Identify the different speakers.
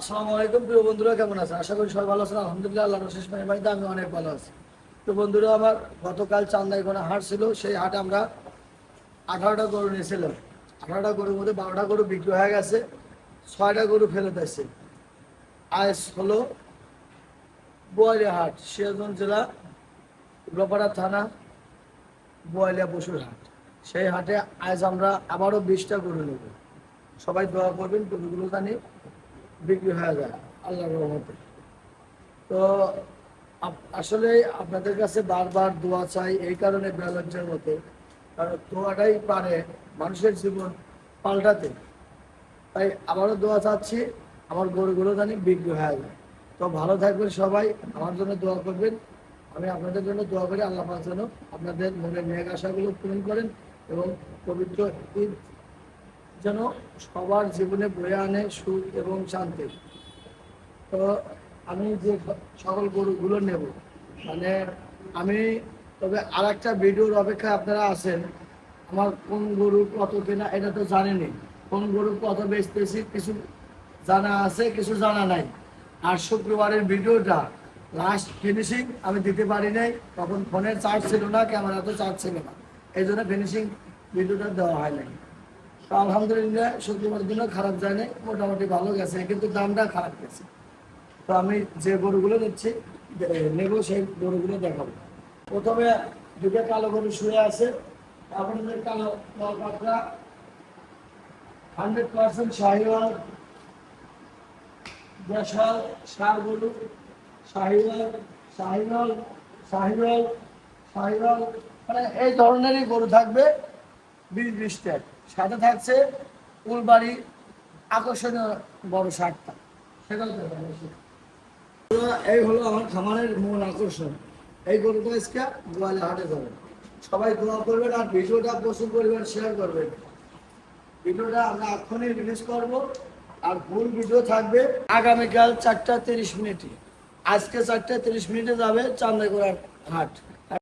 Speaker 1: আসসালামু আলাইকুম প্রিয় বন্ধুরা, কেমন আছেন? আশা করি সবাই ভালো আছেন। আলহামদুলিল্লাহ, আল্লাহর অশেষ মেহেরবানিতে আমি অনেক ভালো আছি। তো বন্ধুরা, আমার গতকাল চান্দাইকোনা হাট ছিল। সেই হাটে আমরা 18টা গরু নিয়েছিলাম। 18টা গরুর মধ্যে 12টা গরু বিক্রি হয়ে গেছে, 6টা গরু ফেলে দিয়েছে। আজ হলো বোয়ালিয়া হাট, সিরাজগঞ্জ জেলা, উগ্রপাড়া থানা, বোয়ালিয়া পশুর হাট। সেই হাটে আজ আমরা আবারও 20টা গরু নেব। সবাই দোয়া করবেন গরুগুলো জানি বিক্রি হয়ে যায় আল্লাহর রহমতে। তো আসলে আপনাদের কাছে বারবার দোয়া চাই, এই কারণে ব্যালেন্সের মতো, কারণ দোয়াটাই পারে মানুষের জীবন পাল্টাতে। তাই আবারও দোয়া চাচ্ছি আমার গরুগুলো জানি বিক্রি হয়ে যায়। তো ভালো থাকবেন সবাই, আমার জন্য দোয়া করবেন। আমি আপনাদের জন্য দোয়া করি আল্লাহ পাক যেন আপনাদের মনের নেক আশাগুলো পূরণ করেন এবং পবিত্র ঈদ যেন সবার জীবনে বয়ে আনে সুখ এবং শান্তি। তো আমি যে সকল গরুগুলো নেব, মানে আমি, তবে আর একটা ভিডিওর অপেক্ষায় আপনারা আছেন। আমার কোন গরু কত কেনা এটা তো জানেনি, কোন গরু কত বেচতেছি কিছু জানা আছে, কিছু জানা নাই। আর শুক্রবারের ভিডিওটা লাস্ট ফিনিশিং আমি দিতে পারি নাই, তখন ফোনের চার্জ ছিল না, ক্যামেরাতে চার্জ ছিল না, এই জন্য ফিনিশিং ভিডিওটা দেওয়া হয় নাই। তো আলহামদুলিল্লাহ শুক্রবারের দিনও খারাপ যায় নাই, মোটামুটি ভালো গেছে, কিন্তু দামটা খারাপ গেছে। তো আমি যে গরুগুলো নিচ্ছি নেব, সেই গরুগুলো দেখাবো। প্রথমে দুটো কালো গরু শুয়ে আছে, তারপরে যে কালো পাকড়া 100% শাহিওয়াল, দেশাল, ষাঁড় গরু, শাহিওয়াল, শাহিওয়াল, শাহিওয়াল, শাহিওয়াল, মানে এই ধরনেরই গরু থাকবে 20-20টা। সাথে থাকছে উলবাড়ি আকর্ষণীয় বড় ষাঁড়টা, সেটাও দেখাবো। এই হলো আমার খামারের মূল আকর্ষণ। এই গরুটা আজকে গোয়ালে হাটে যাবে। সবাই দোয়া করবেন আর ভিডিওটা প্রচুর পরিমাণ শেয়ার করবেন। ভিডিওটা আমরা এখনই রিলিজ করব, আর ফুল ভিডিও থাকবে আগামীকাল 4টা 30 মিনিটে। আজকে 4টা 30 মিনিটে যাবে চান্দাইকোনার হাট।